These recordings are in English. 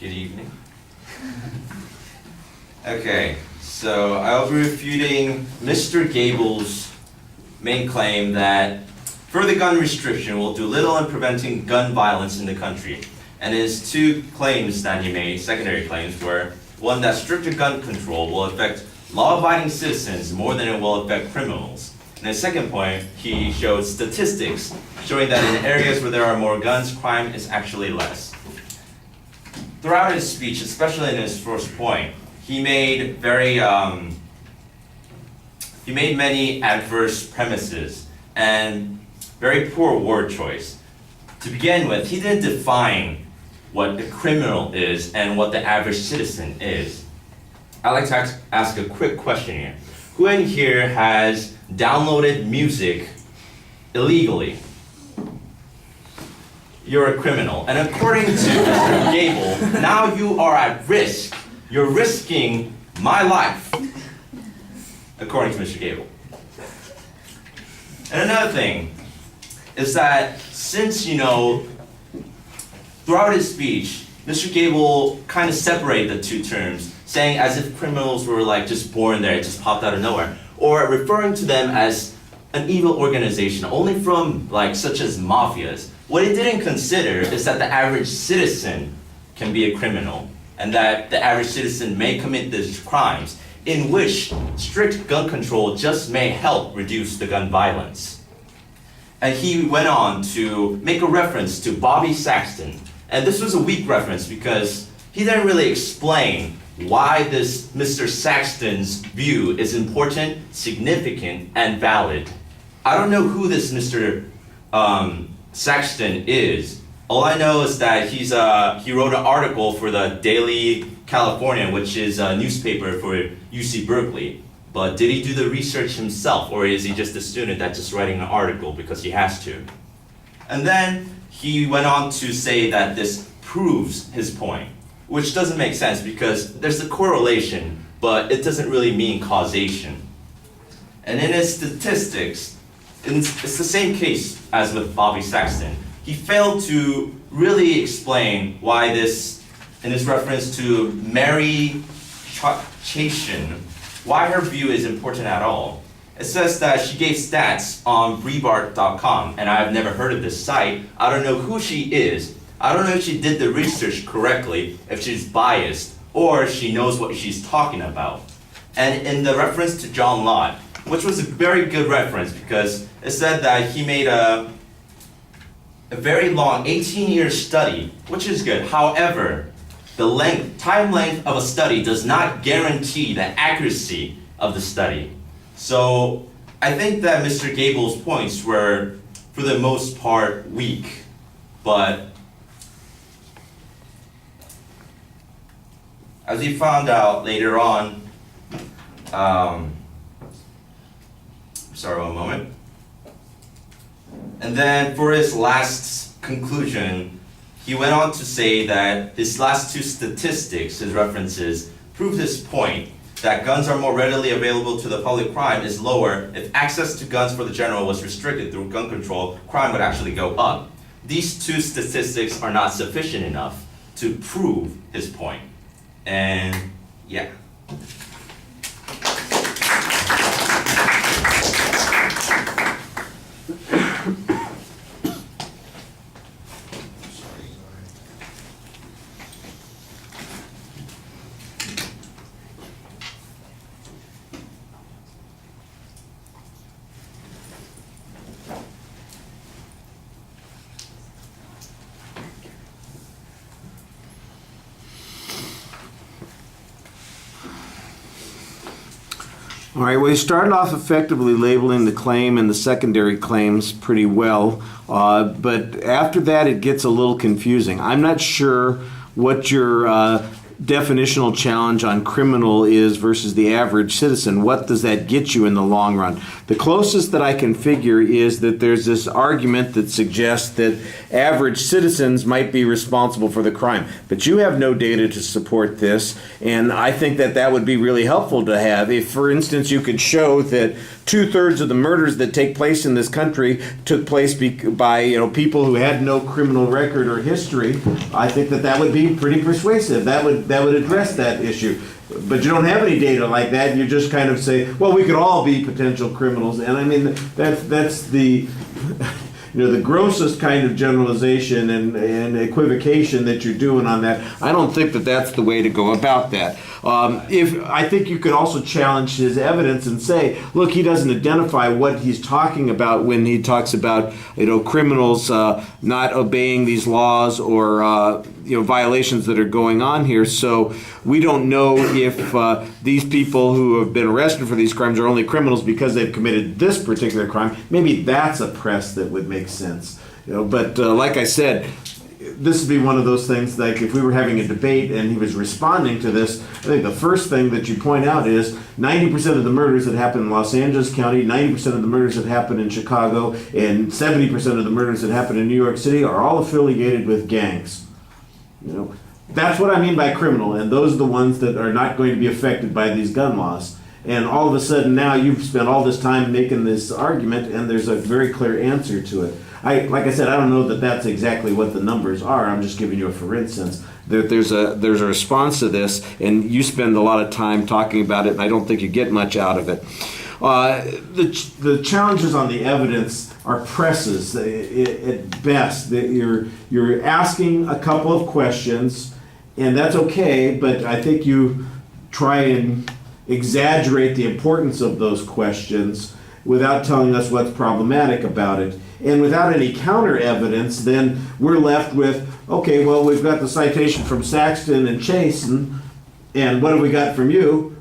Good evening. Okay, so I'll be refuting Mr. Gable's main claim that further gun restriction will do little in preventing gun violence in the country. And his two claims that he made, secondary claims, were one, that stricter gun control will affect law-abiding citizens more than it will affect criminals. And his second point, he showed statistics showing that in areas where there are more guns, crime is actually less. Throughout his speech, especially in his first point, he made many adverse premises and very poor word choice. To begin with, he didn't define what a criminal is and what the average citizen is. I'd like to ask a quick question here. Who in here has downloaded music illegally? You're a criminal. And according to Mr. Gable, now you are at risk. You're risking my life, according to Mr. Gable. And another thing is that since, throughout his speech, Mr. Gable kind of separated the two terms, saying as if criminals were just born there, it just popped out of nowhere, or referring to them as an evil organization, only from such as mafias. What he didn't consider is that the average citizen can be a criminal, and that the average citizen may commit these crimes, in which strict gun control just may help reduce the gun violence. And he went on to make a reference to Bobby Saxton. And this was a weak reference because he didn't really explain why this Mr. Saxton's view is important, significant, and valid. I don't know who this Mr. Saxton is. All I know is that he wrote an article for the Daily Californian, which is a newspaper for UC Berkeley. But did he do the research himself, or is he just a student that's just writing an article because he has to? And then he went on to say that this proves his point, which doesn't make sense because there's a correlation, but it doesn't really mean causation. And in his statistics, it's the same case as with Bobby Saxton. He failed to really explain why this, in his reference to Mary Chation, why her view is important at all. It says that she gave stats on Breitbart.com, and I've never heard of this site. I don't know who she is. I don't know if she did the research correctly, if she's biased, or if she knows what she's talking about. And in the reference to John Lott, which was a very good reference because it said that he made a very long 18-year study, which is good. However, the time length of a study does not guarantee the accuracy of the study. So I think that Mr. Gable's points were, for the most part, weak. But as we found out later on, sorry, one moment. And then for his last conclusion, he went on to say that his last two statistics, his references, prove his point that guns are more readily available to the public. Crime is lower. If access to guns for the general was restricted through gun control, crime would actually go up. These two statistics are not sufficient enough to prove his point. And yeah. All right, well, you started off effectively labeling the claim and the secondary claims pretty well, but after that it gets a little confusing. I'm not sure what your definitional challenge on criminal is versus the average citizen. What does that get you in the long run? The closest that I can figure is that there's this argument that suggests that average citizens might be responsible for the crime. But you have no data to support this, and I think that that would be really helpful to have. If, for instance, you could show that 2/3 of the murders that take place in this country took place by people who had no criminal record or history, I think that would be pretty persuasive. That would address that issue. But you don't have any data like that. You just kind of say, well, we could all be potential criminals, and I mean that's the the grossest kind of generalization and equivocation that you're doing on that. I don't think that that's the way to go about that. If I think you could also challenge his evidence and say, look, he doesn't identify what he's talking about when he talks about criminals not obeying these laws or violations that are going on here. So we don't know if these people who have been arrested for these crimes are only criminals because they've committed this particular crime. Maybe that's a press that would make sense. But like I said, this would be one of those things, like if we were having a debate and he was responding to this, I think the first thing that you point out is 90% of the murders that happen in Los Angeles County, 90% of the murders that happen in Chicago, and 70% of the murders that happen in New York City are all affiliated with gangs. That's what I mean by criminal, and those are the ones that are not going to be affected by these gun laws. And all of a sudden now you've spent all this time making this argument, and there's a very clear answer to it. Like I said, I don't know that that's exactly what the numbers are. I'm just giving you a for instance. That there's a response to this, and you spend a lot of time talking about it, and I don't think you get much out of it. The challenges on the evidence are presses at best. That you're asking a couple of questions, and that's okay, but I think you try and exaggerate the importance of those questions without telling us what's problematic about it. And without any counter evidence, then we're left with, okay, well, we've got the citation from Saxton and Chasen, and what have we got from you?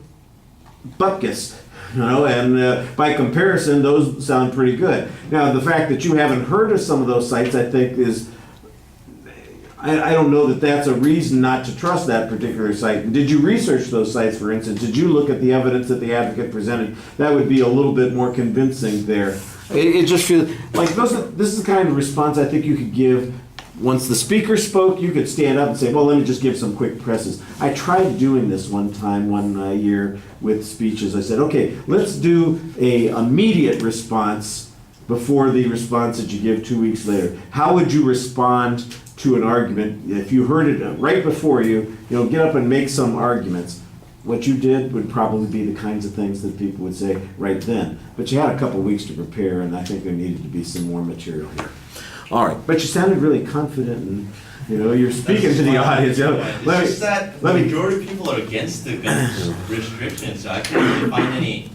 Bupkis. And by comparison, those sound pretty good. Now, the fact that you haven't heard of some of those sites, I think is, I don't know that that's a reason not to trust that particular site. Did you research those sites, for instance? Did you look at the evidence that the advocate presented? That would be a little bit more convincing there. It just feels like this is the kind of response I think you could give. Once the speaker spoke, you could stand up and say, well, let me just give some quick presses. I tried doing this one year with speeches. I said, okay, let's do a immediate response before the response that you give 2 weeks later. How would you respond to an argument if you heard it right before you? Get up and make some arguments. What you did would probably be the kinds of things that people would say right then. But you had a couple weeks to prepare, and I think there needed to be some more material here. All right, but you sounded really confident, and you're speaking to the audience. It's just that the majority of people are against the gun restrictions, so I can't really find any